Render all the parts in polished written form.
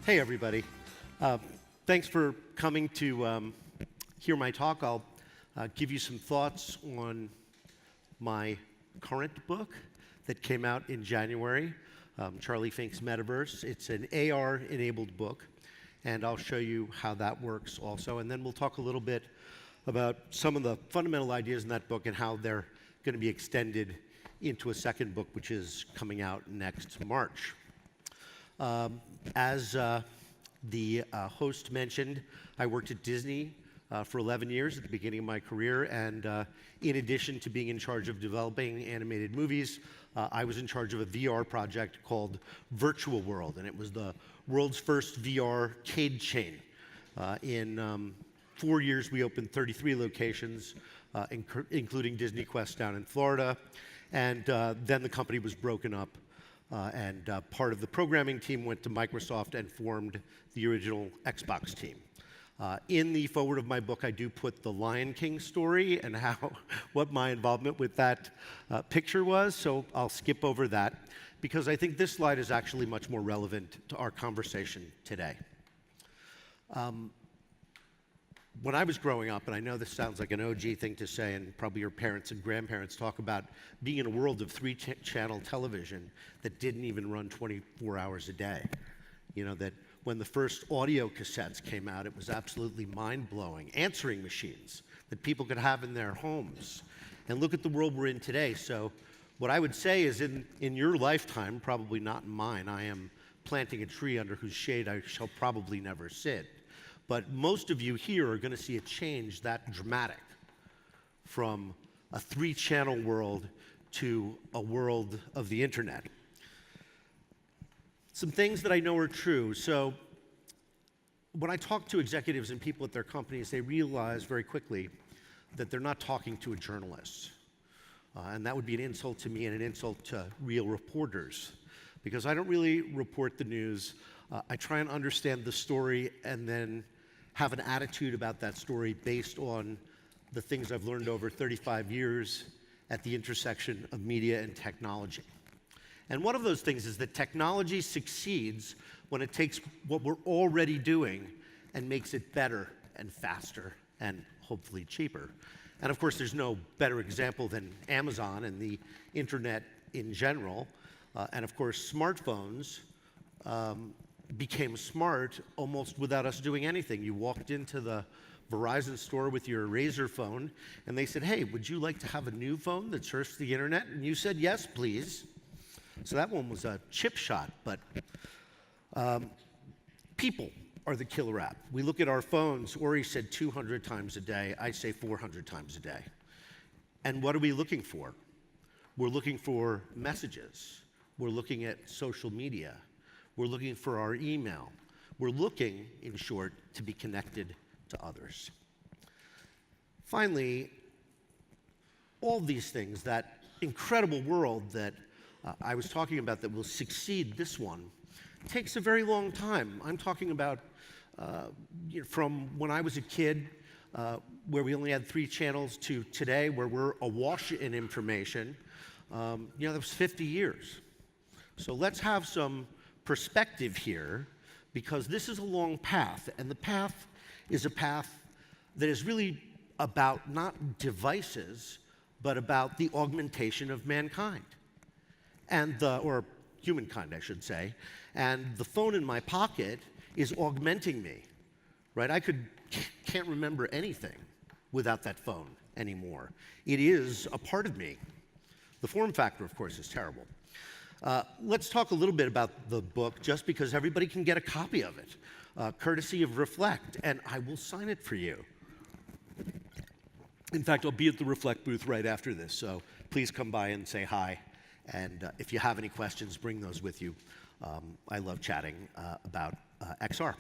Hey, everybody. Thanks for coming to hear my talk. I'll give you some thoughts on my current book that came out in January, Charlie Fink's Metaverse. It's an AR-enabled book, and I'll show you how that works also. And then we'll talk a little bit about some of the fundamental ideas in that book and how they're going to be extended into a second book, which is coming out next March. As the host mentioned, I worked at Disney for 11 years at the beginning of my career, and in addition to being in charge of developing animated movies, I was in charge of a VR project called Virtual World, and it was the world's first VR arcade chain. In 4 years, we opened 33 locations, including Disney Quest down in Florida, and then the company was broken up. And part of the programming team went to Microsoft and formed the original Xbox team. In the foreword of my book, I do put the Lion King story and what my involvement with that picture was, so I'll skip over that, because I think this slide is actually much more relevant to our conversation today. When I was growing up, and I know this sounds like an OG thing to say, and probably your parents and grandparents talk about being in a world of three-channel television that didn't even run 24 hours a day. You know, that when the first audio cassettes came out, it was absolutely mind-blowing. Answering machines that people could have in their homes. And look at the world we're in today. So what I would say is in your lifetime, probably not in mine, I am planting a tree under whose shade I shall probably never sit. But most of you here are going to see a change that dramatic from a three-channel world to a world of the internet. Some things that I know are true. So when I talk to executives and people at their companies, they realize very quickly that they're not talking to a journalist. And that would be an insult to me and an insult to real reporters, because I don't really report the news. I try and understand the story and then have an attitude about that story based on the things I've learned over 35 years at the intersection of media and technology. And one of those things is that technology succeeds when it takes what we're already doing and makes it better and faster and hopefully cheaper. And of course, there's no better example than Amazon and the internet in general. And of course, smartphones became smart almost without us doing anything. You walked into the Verizon store with your Razr phone, and they said, hey, would you like to have a new phone that surfs the internet? And you said, yes, please. So that one was a chip shot, but people are the killer app. We look at our phones. Ori said 200 times a day. I say 400 times a day. And what are we looking for? We're looking for messages. We're looking at social media. We're looking for our email. We're looking, in short, to be connected to others. Finally, all these things, that incredible world that I was talking about that will succeed this one, takes a very long time. I'm talking about from when I was a kid, where we only had 3 channels, to today, where we're awash in information. That was 50 years. So let's have some perspective here, because this is a long path, and the path is a path that is really about not devices, but about the augmentation of mankind, and or humankind, I should say. And the phone in my pocket is augmenting me, right? I can't remember anything without that phone anymore. It is a part of me. The form factor, of course, is terrible. Let's talk a little bit about the book, just because everybody can get a copy of it, courtesy of Reflect, and I will sign it for you. In fact, I'll be at the Reflect booth right after this, so please come by and say hi, and if you have any questions, bring those with you. I love chatting about XR.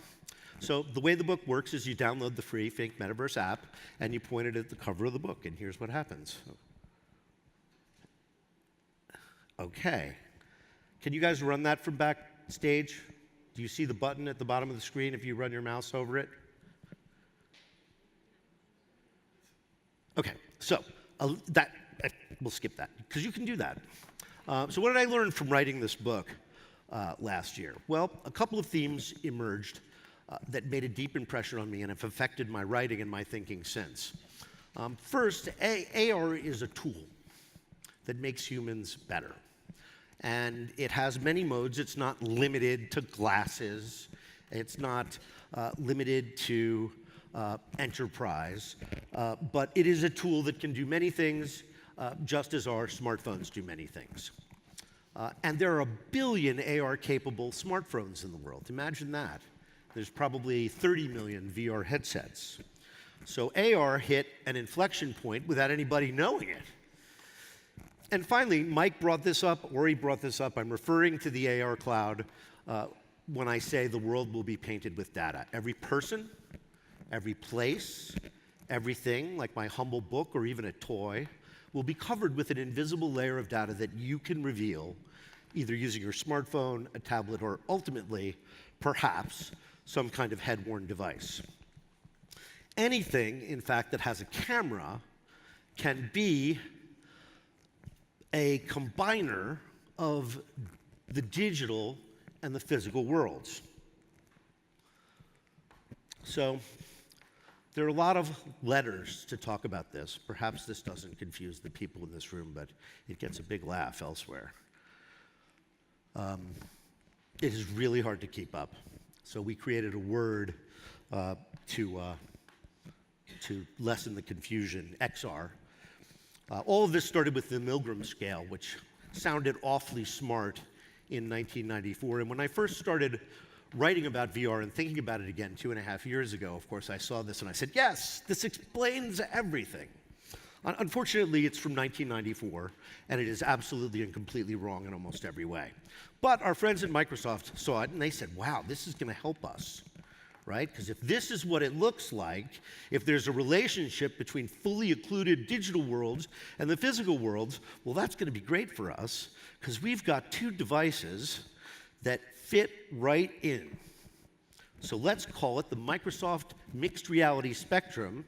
So the way the book works is you download the free Fink Metaverse app, and you point it at the cover of the book, and here's what happens. Okay. Can you guys run that from backstage? Do you see the button at the bottom of the screen if you run your mouse over it? Okay, so we'll skip that, because you can do that. So what did I learn from writing this book? last year? Well, a couple of themes emerged that made a deep impression on me and have affected my writing and my thinking since. First, AR is a tool that makes humans better. And it has many modes. It's not limited to glasses. It's not limited to enterprise. But it is a tool that can do many things, just as our smartphones do many things. And there are a billion AR-capable smartphones in the world. Imagine that. There's probably 30 million VR headsets. So AR hit an inflection point without anybody knowing it. And finally, Mike brought this up, Ori brought this up. I'm referring to the AR cloud when I say the world will be painted with data. Every person, every place, everything, like my humble book or even a toy, will be covered with an invisible layer of data that you can reveal, either using your smartphone, a tablet, or ultimately, perhaps, some kind of head-worn device. Anything, in fact, that has a camera can be a combiner of the digital and the physical worlds. So there are a lot of letters to talk about this. Perhaps this doesn't confuse the people in this room, but it gets a big laugh elsewhere. It is really hard to keep up. So we created a word to lessen the confusion, XR. All of this started with the Milgram scale, which sounded awfully smart in 1994. And when I first started writing about VR and thinking about it again 2.5 years ago, of course, I saw this and I said, yes, this explains everything. Unfortunately, it's from 1994, and it is absolutely and completely wrong in almost every way. But our friends at Microsoft saw it, and they said, wow, this is going to help us, right? Because if this is what it looks like, if there's a relationship between fully occluded digital worlds and the physical worlds, well, that's going to be great for us, because we've got two devices that fit right in. So let's call it the Microsoft Mixed Reality Spectrum.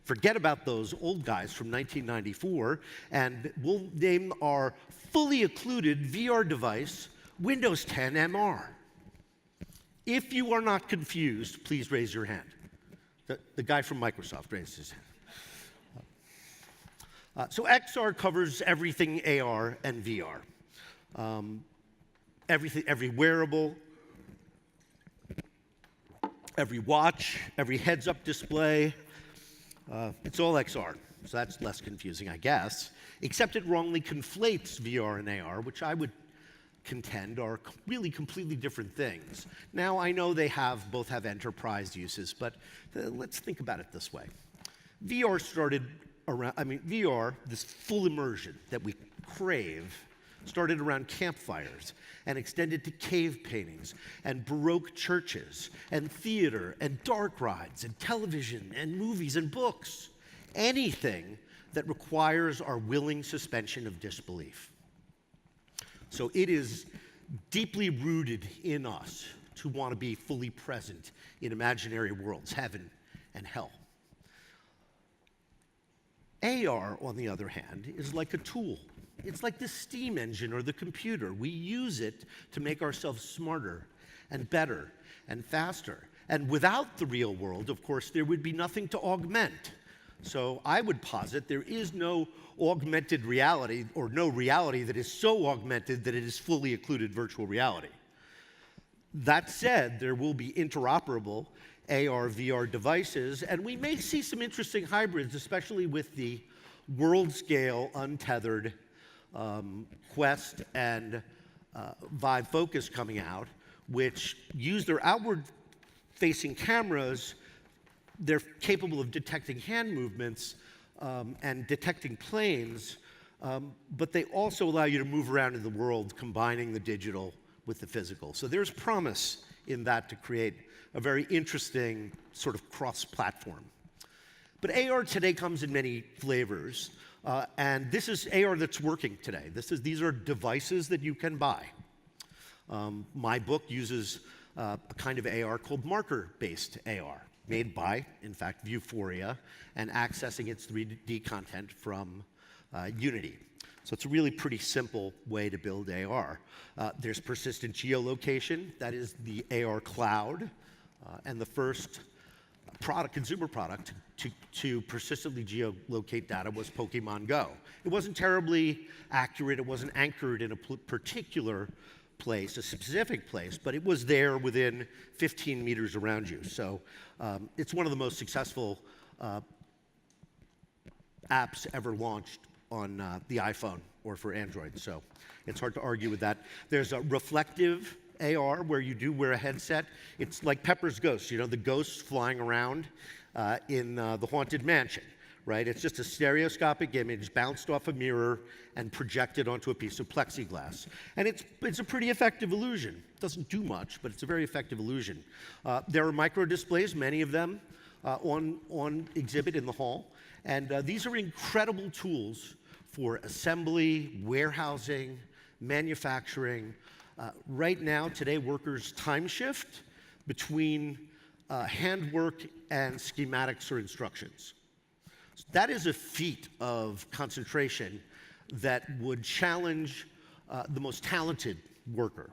Forget about those old guys from 1994, and we'll name our fully occluded VR device Windows 10 MR. If you are not confused, please raise your hand. The guy from Microsoft raised his hand. So XR covers everything AR and VR. Every wearable, every watch, every heads-up display, it's all XR, so that's less confusing, I guess, except it wrongly conflates VR and AR, which I would contend are really completely different things. Now, I know they both have enterprise uses, but let's think about it this way. VR started around, VR, this full immersion that we crave, started around campfires and extended to cave paintings and Baroque churches and theater and dark rides and television and movies and books. Anything that requires our willing suspension of disbelief. So it is deeply rooted in us to want to be fully present in imaginary worlds, heaven and hell. AR, on the other hand, is like a tool. It's like the steam engine or the computer. We use it to make ourselves smarter and better and faster. And without the real world, of course, there would be nothing to augment. So I would posit there is no augmented reality or no reality that is so augmented that it is fully occluded virtual reality. That said, there will be interoperable AR, VR devices, and we may see some interesting hybrids, especially with the world-scale, untethered Quest and Vive Focus coming out, which use their outward-facing cameras. They're capable of detecting hand movements and detecting planes, but they also allow you to move around in the world, combining the digital with the physical. So there's promise in that to create a very interesting sort of cross-platform. But AR today comes in many flavors, and this is AR that's working today. These are devices that you can buy. My book uses a kind of AR called marker-based AR, made by, in fact, Vuforia, and accessing its 3D content from Unity. So it's a really pretty simple way to build AR. There's persistent geolocation. That is the AR cloud. And the first consumer product to persistently geolocate data was Pokemon Go. It wasn't terribly accurate. It wasn't anchored in a particular place, a specific place, but it was there within 15 meters around you. So it's one of the most successful apps ever launched on the iPhone or for Android. So it's hard to argue with that. There's a reflective AR where you do wear a headset. It's like Pepper's Ghost, you know, the ghosts flying around in the Haunted Mansion, right? It's just a stereoscopic image bounced off a mirror and projected onto a piece of plexiglass. And it's a pretty effective illusion. It doesn't do much, but it's a very effective illusion. There are micro displays, many of them, on exhibit in the hall. And these are incredible tools for assembly, warehousing, manufacturing. Right now, today, workers time shift between handwork and schematics or instructions. So that is a feat of concentration that would challenge the most talented worker.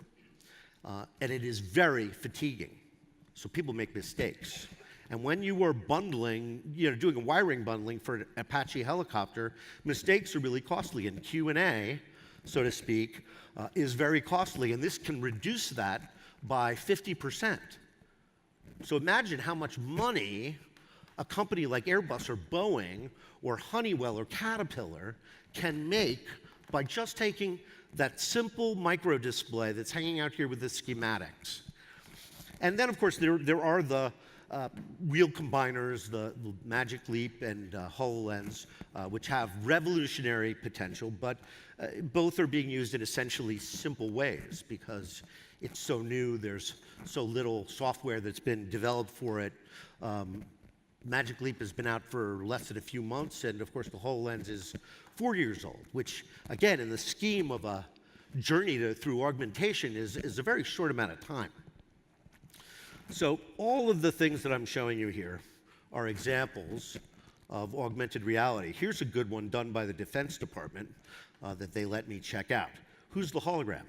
And it is very fatiguing. So people make mistakes. And when you are bundling, you know, doing a wiring bundling for an Apache helicopter, mistakes are really costly. And Q&A, so to speak, is very costly. And this can reduce that by 50%. So imagine how much money a company like Airbus or Boeing or Honeywell or Caterpillar can make by just taking that simple micro display that's hanging out here with the schematics. And then, of course, there are the wheel combiners, the Magic Leap and HoloLens, which have revolutionary potential, but both are being used in essentially simple ways because it's so new, there's so little software that's been developed for it. Magic Leap has been out for less than a few months, and of course the HoloLens is 4 years old, which again, in the scheme of a journey through augmentation is a very short amount of time. So all of the things that I'm showing you here are examples of augmented reality. Here's a good one done by the Defense Department that they let me check out. Who's the hologram?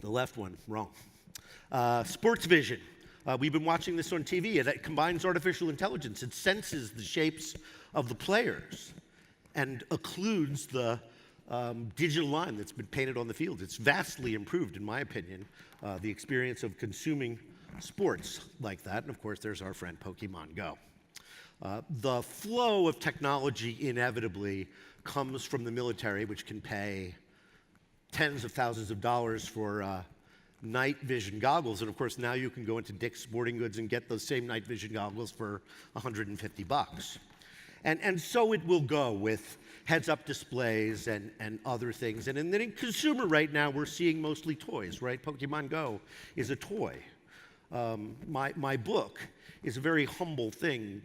The left one, wrong. Sports vision. We've been watching this on TV. It combines artificial intelligence. It senses the shapes of the players and occludes the digital line that's been painted on the field. It's vastly improved, in my opinion, the experience of consuming sports like that. And of course, there's our friend Pokemon Go. The flow of technology inevitably comes from the military, which can pay tens of thousands of dollars for night vision goggles. And of course, now you can go into Dick's Sporting Goods and get those same night vision goggles for $150. And so it will go with heads-up displays and other things. And then in consumer right now, we're seeing mostly toys, right? Pokemon Go is a toy. My book is a very humble thing.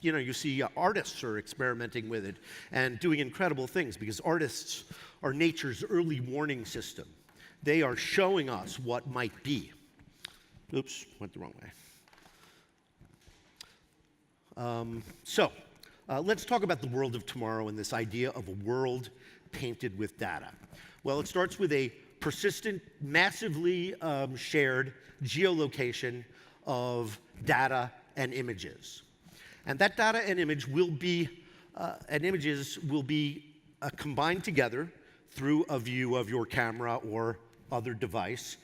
You know, you see artists are experimenting with it and doing incredible things because artists are nature's early warning system. They are showing us what might be. Oops, went the wrong way. Let's talk about the world of tomorrow and this idea of a world painted with data. Well, it starts with a persistent, massively shared geolocation of data and images. And that data and images will be combined together through a view of your camera or other device,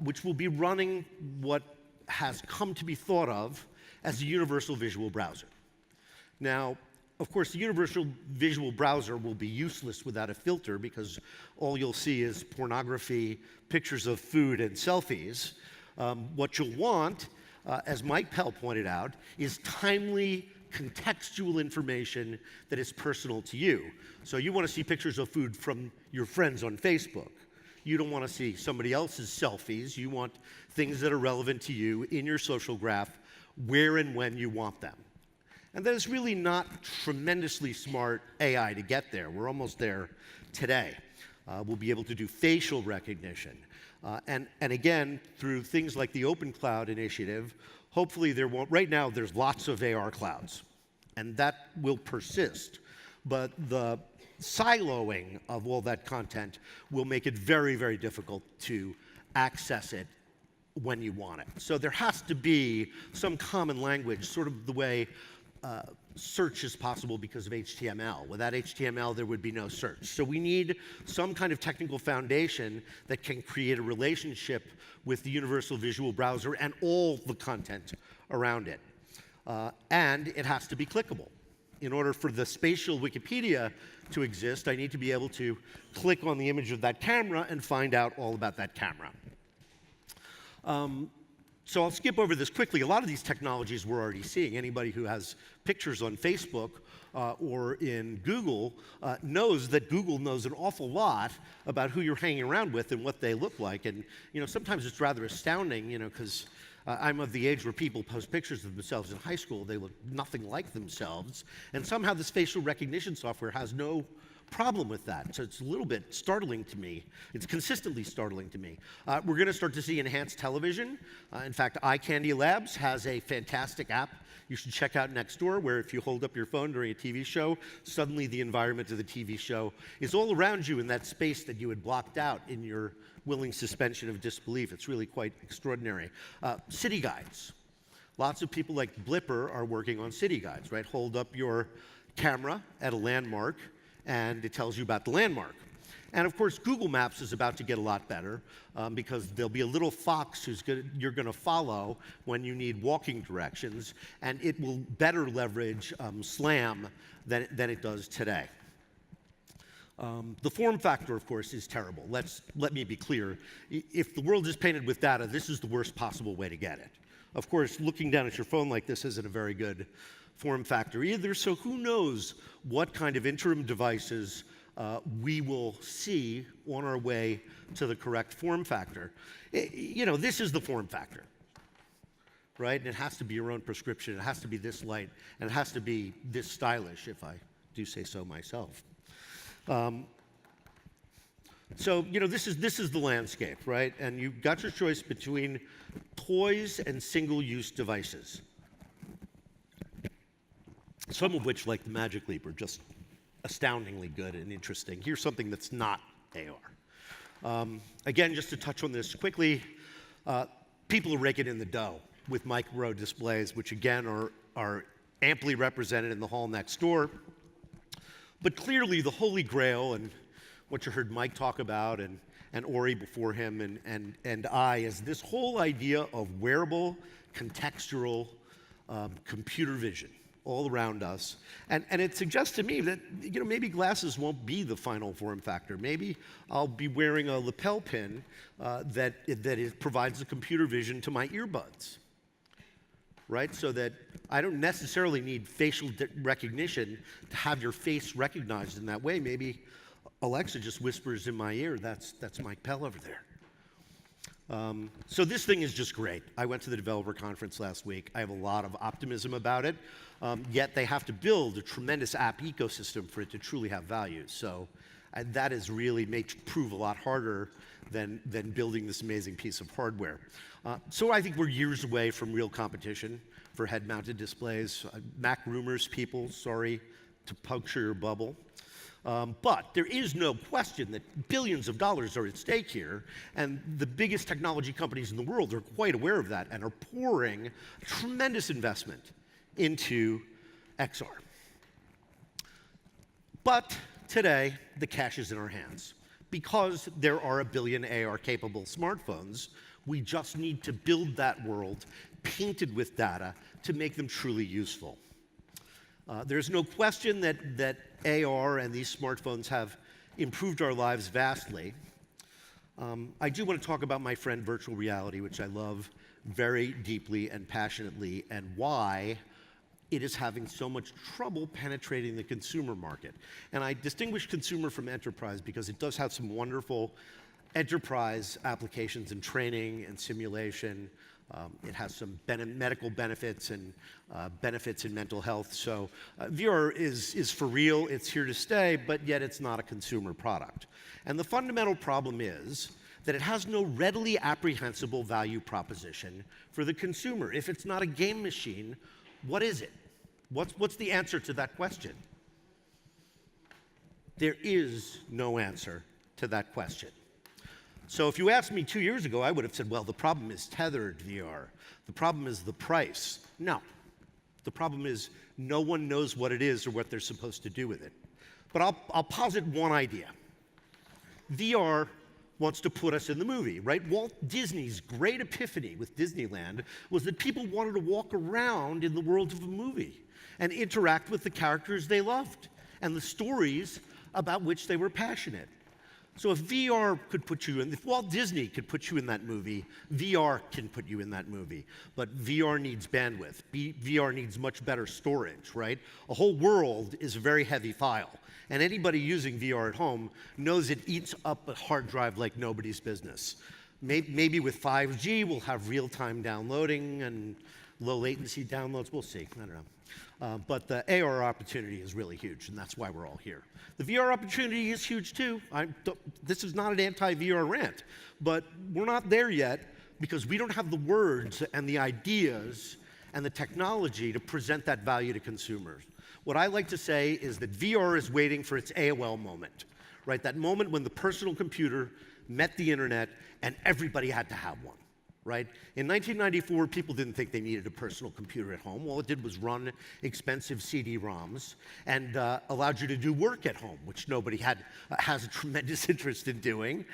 which will be running what has come to be thought of as a universal visual browser. Now, of course, the universal visual browser will be useless without a filter because all you'll see is pornography, pictures of food, and selfies. What you'll want, as Mike Pell pointed out, is timely, contextual information that is personal to you. So you want to see pictures of food from your friends on Facebook. You don't want to see somebody else's selfies. You want things that are relevant to you in your social graph, where and when you want them. And that is really not tremendously smart AI to get there. We're almost there today. We'll be able to do facial recognition. And again, through things like the Open Cloud initiative, hopefully there won't, right now there's lots of AR clouds. and that will persist. But the siloing of all that content will make it very, very difficult to access it when you want it. So there has to be some common language, sort of the way search is possible because of HTML. Without HTML, there would be no search. So we need some kind of technical foundation that can create a relationship with the Universal Visual Browser and all the content around it. And it has to be clickable. In order for the spatial Wikipedia to exist, I need to be able to click on the image of that camera and find out all about that camera. So I'll skip over this quickly. A lot of these technologies we're already seeing. Anybody who has pictures on Facebook or in Google knows that Google knows an awful lot about who you're hanging around with and what they look like. And sometimes it's rather astounding, because I'm of the age where people post pictures of themselves in high school. They look nothing like themselves. And somehow this facial recognition software has no problem with that. So it's a little bit startling to me. It's consistently startling to me. We're going to start to see enhanced television. In fact, Eye Candy Labs has a fantastic app you should check out next door, where if you hold up your phone during a TV show, suddenly the environment of the TV show is all around you in that space that you had blocked out in your willing suspension of disbelief. It's really quite extraordinary. City guides. Lots of people like Blipper are working on city guides, right? Hold up your camera at a landmark, and it tells you about the landmark. And of course, Google Maps is about to get a lot better because there'll be a little fox you're going to follow when you need walking directions, and it will better leverage SLAM than it does today. The form factor, of course, is terrible. Let me be clear. If the world is painted with data, this is the worst possible way to get it. Of course, looking down at your phone like this isn't a very good form factor either, so who knows what kind of interim devices we will see on our way to the correct form factor. This is the form factor, right? And it has to be your own prescription. It has to be this light, and it has to be this stylish, if I do say so myself. So this is the landscape, right? And you've got your choice between toys and single-use devices. Some of which, like the Magic Leap, are just astoundingly good and interesting. Here's something that's not AR. Again, just to touch on this quickly, people are raking in the dough with micro displays, which again are amply represented in the hall next door. But clearly the holy grail, and what you heard Mike talk about and Ori before him and I, is this whole idea of wearable, contextual computer vision all around us. And it suggests to me that maybe glasses won't be the final form factor. Maybe I'll be wearing a lapel pin that provides the computer vision to my earbuds, right? So that I don't necessarily need facial recognition to have your face recognized in that way. Maybe Alexa just whispers in my ear, that's Mike Pell over there. So this thing is just great. I went to the developer conference last week. I have a lot of optimism about it, yet they have to build a tremendous app ecosystem for it to truly have value. So that is really may prove a lot harder than building this amazing piece of hardware. So I think we're years away from real competition for head-mounted displays. Mac rumors, people, sorry to puncture your bubble. But there is no question that billions of dollars are at stake here, and the biggest technology companies in the world are quite aware of that and are pouring tremendous investment into XR. But today, the cash is in our hands. Because there are a billion AR-capable smartphones, we just need to build that world painted with data to make them truly useful. There's no question that AR and these smartphones have improved our lives vastly. I do want to talk about my friend virtual reality, which I love very deeply and passionately, and why it is having so much trouble penetrating the consumer market. And I distinguish consumer from enterprise because it does have some wonderful enterprise applications in training and simulation. It has some medical benefits and benefits in mental health. So VR is for real, it's here to stay, but yet it's not a consumer product. And the fundamental problem is that it has no readily apprehensible value proposition for the consumer. If it's not a game machine, what is it? What's the answer to that question? There is no answer to that question. So if you asked me 2 years ago, I would have said, well, the problem is tethered VR. The problem is the price. No. The problem is no one knows what it is or what they're supposed to do with it. But I'll posit one idea. VR wants to put us in the movie, right? Walt Disney's great epiphany with Disneyland was that people wanted to walk around in the world of a movie and interact with the characters they loved and the stories about which they were passionate. So if VR could put you in, if Walt Disney could put you in that movie, VR can put you in that movie. But VR needs bandwidth. VR needs much better storage, right? A whole world is a very heavy file. And anybody using VR at home knows it eats up a hard drive like nobody's business. Maybe with 5G, we'll have real-time downloading and low latency downloads. We'll see. I don't know. But the AR opportunity is really huge, and that's why we're all here. The VR opportunity is huge, too. This is not an anti-VR rant, but we're not there yet because we don't have the words and the ideas and the technology to present that value to consumers. What I like to say is that VR is waiting for its AOL moment, right? That moment when the personal computer met the internet and everybody had to have one. Right? In 1994, people didn't think they needed a personal computer at home. All it did was run expensive CD-ROMs and allowed you to do work at home, which nobody has a tremendous interest in doing.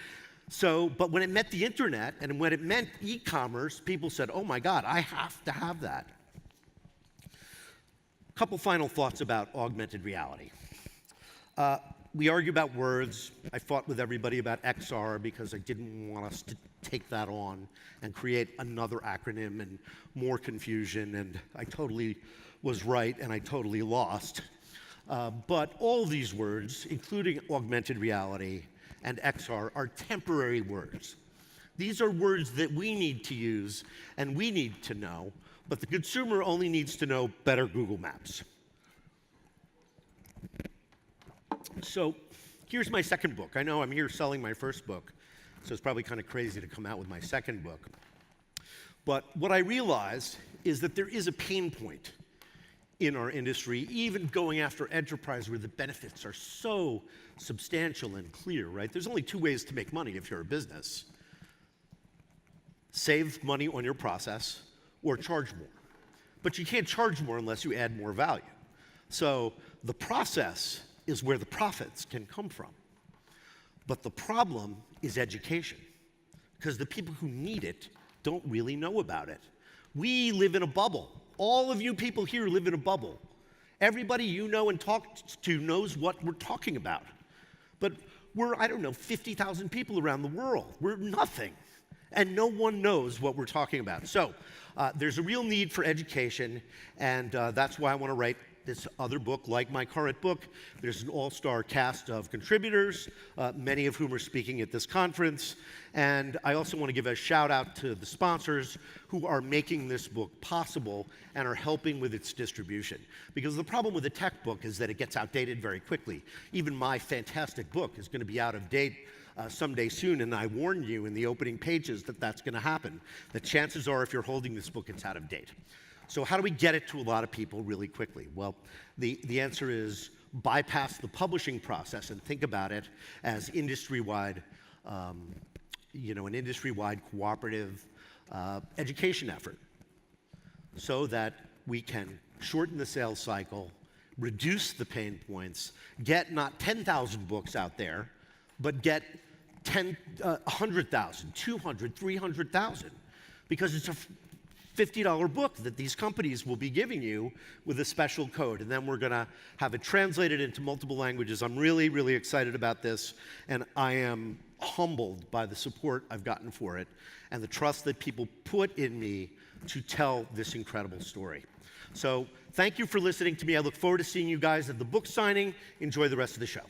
But when it met the internet and when it meant e-commerce, people said, oh my God, I have to have that. A couple final thoughts about augmented reality. We argue about words. I fought with everybody about XR because I didn't want us to take that on and create another acronym and more confusion, and I totally was right and I totally lost. But all these words, including augmented reality and XR, are temporary words. These are words that we need to use and we need to know, but the consumer only needs to know better Google Maps. So here's my second book. I know I'm here selling my first book, so it's probably kind of crazy to come out with my second book. But what I realized is that there is a pain point in our industry, even going after enterprise where the benefits are so substantial and clear, right? There's only two ways to make money if you're a business. Save money on your process or charge more. But you can't charge more unless you add more value. So the process is where the profits can come from. But the problem is education, because the people who need it don't really know about it. We live in a bubble. All of you people here live in a bubble. Everybody you know and talk to knows what we're talking about. But we're, 50,000 people around the world. We're nothing. And no one knows what we're talking about. So there's a real need for education, and that's why I want to write this other book, like my current book. There's an all-star cast of contributors, many of whom are speaking at this conference. And I also want to give a shout out to the sponsors who are making this book possible and are helping with its distribution. Because the problem with a tech book is that it gets outdated very quickly. Even my fantastic book is going to be out of date someday soon, and I warned you in the opening pages that that's going to happen. The chances are if you're holding this book, it's out of date. So how do we get it to a lot of people really quickly? Well, the answer is bypass the publishing process and think about it as industry-wide, an industry-wide cooperative education effort so that we can shorten the sales cycle, reduce the pain points, get not 10,000 books out there, but get 100,000, 200, 300,000, because it's a $50 book that these companies will be giving you with a special code, and then we're going to have it translated into multiple languages. I'm really, really excited about this, and I am humbled by the support I've gotten for it and the trust that people put in me to tell this incredible story. So thank you for listening to me. I look forward to seeing you guys at the book signing. Enjoy the rest of the show.